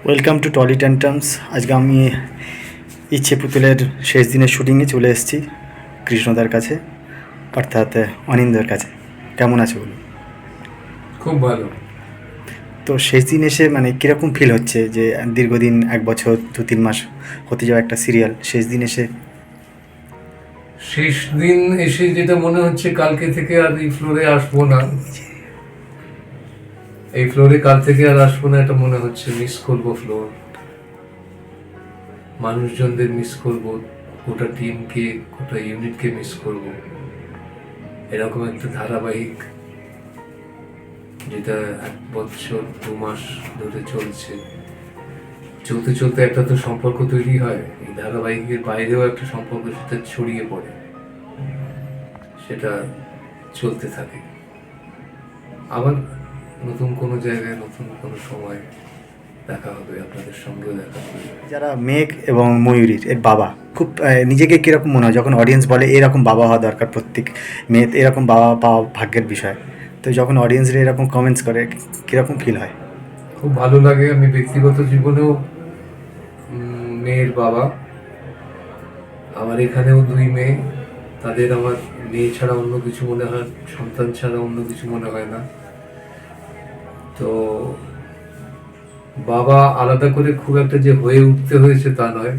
Welcome to trolley ট্যান্টামস। আজকে আমি ইচ্ছে পুতুলের শেষ দিনের শুটিংয়ে চলে এসেছি কৃষ্ণদার কাছে, অর্থাৎ অনিন্দের কাছে। কেমন আছে বলুন? খুব ভালো। তো শেষ দিন এসে মানে কীরকম ফিল হচ্ছে যে দীর্ঘদিন 1 বছর 2-3 মাস হতে যাওয়া একটা সিরিয়াল শেষ দিন এসে? শেষ দিন এসে যেটা মনে হচ্ছে, কালকে থেকে আর এই ফ্লোরে আসবো না, এই ফ্লোরে কাল থেকে আর আসবো না, এটা মনে হচ্ছে। মিস করবো ফ্লোর, মানুষজনদের মিস করবো, গোটা টিমকে, গোটা ইউনিটকে মিস করবো। এরকম একটা ধারাবাহিক যেটা 1 বছর 2 মাস ধরে চলছে, চলতে চলতে একটা তো সম্পর্ক তৈরি হয়। এই ধারাবাহিকের বাইরেও একটা সম্পর্ক সেটা ছড়িয়ে পড়ে, সেটা চলতে থাকে। আবার নতুন কোনো জায়গায়, নতুন কোনো সময় দেখা হবে, আপনাদের সঙ্গেও দেখা হবে। যারা মেঘ এবং ময়ূরীর এর বাবা, খুব নিজেকে কীরকম মনে হয় যখন অডিয়েন্স বলে এরকম বাবা হওয়া দরকার, প্রত্যেক মেয়ে এরকম বাবা পাওয়া ভাগ্যের বিষয়? তো যখন অডিয়েন্সরা এরকম কমেন্টস করে কীরকম ফিল হয়? খুব ভালো লাগে। আমি ব্যক্তিগত জীবনেও মেয়ের বাবা, আমার এখানেও 2 মেয়ে। তাদের আমার মেয়ে ছাড়া অন্য কিছু মনে হয়, সন্তান ছাড়া অন্য কিছু মনে হয় না। তো বাবা আলাদা করে খুব একটা যে হয়ে উঠতে হয়েছে তা নয়,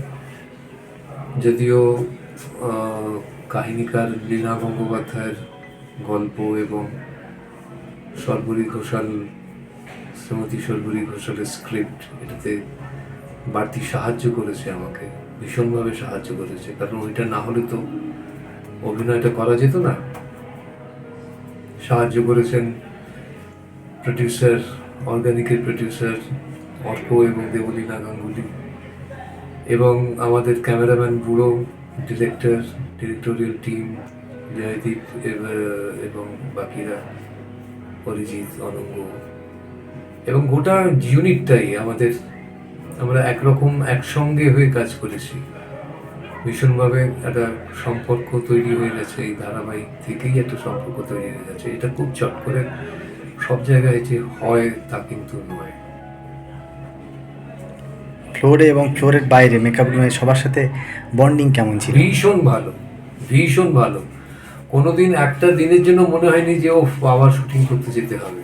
যদিও কাহিনীকার লীনা গঙ্গোপাধ্যায়ের গল্প এবং শর্বরী ঘোষাল, শ্রীমতী শর্বরী ঘোষালের স্ক্রিপ্ট এটাতে বাড়তি সাহায্য করেছে, আমাকে ভীষণভাবে সাহায্য করেছে। কারণ ওইটা না হলে তো অভিনয়টা করা যেত না। সাহায্য করেছেন প্রডিউসার, অর্গানিকের প্রডিউসার অর্ক এবং দেবলীনা গাঙ্গুলি, এবং আমাদের ক্যামেরাম্যান বুড়ো, ডিরেক্টর, ডিরেক্টোরিয়াল টিম জয়দীপ এবং বাকিরা, অরিজিৎ, অনঙ্গ, এবং গোটা ইউনিটটাই আমাদের। আমরা একরকম একসঙ্গে হয়ে কাজ করেছি, ভীষণভাবে একটা সম্পর্ক তৈরি হয়ে গেছে। এই ধারাবাহিক থেকেই একটা সম্পর্ক তৈরি হয়ে গেছে। এটা খুব চট করে সব জায়গায় যে হয় তা কিন্তু নয়। ফ্লোরে এবং ফ্লোরের বাইরে মেকআপ রুমে সবার সাথে বন্ডিং কেমন ছিল? ভীষণ ভালো, ভীষণ ভালো। কোনোদিন একটা দিনের জন্য মনে হয়নি যে ও আবার শুটিং করতে যেতে হবে।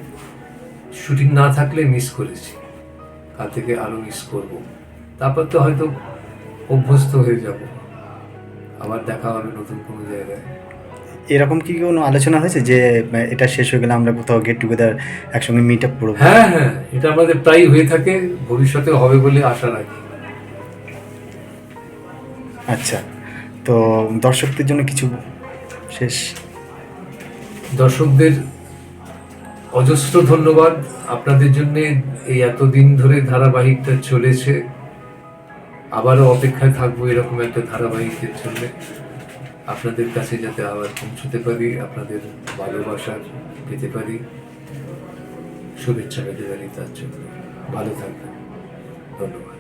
শুটিং না থাকলে মিস করেছি, কাল থেকে আরো মিস করব। তারপর তো হয়তো অভ্যস্ত হয়ে যাব, আবার দেখা হবে নতুন কোনো জায়গায়। এরকম কি কোনো আলোচনা হয়েছে যে এটা শেষ হয়ে গেলে আমরা কোথাও গেট টুগেদার একসঙ্গে মিট আপ করবো? হ্যাঁ হ্যাঁ, এটা আমাদের প্রায় হয়ে থাকে, ভবিষ্যতে হবে বলে আশা রাখি। আচ্ছা, তো দর্শকদের জন্য কিছু শেষ? দর্শকদের অজস্র ধন্যবাদ। আপনাদের জন্য এই এতদিন ধরে ধারাবাহিকটা চলেছে, আবারও অপেক্ষায় থাকবো এরকম একটা ধারাবাহিকের জন্য। আপনাদের কাছে যাতে আবার পৌঁছতে পারি, আপনাদের ভালোবাসা পেতে পারি, শুভেচ্ছা পেতে পারি, তার জন্য ভালো থাকবেন। ধন্যবাদ।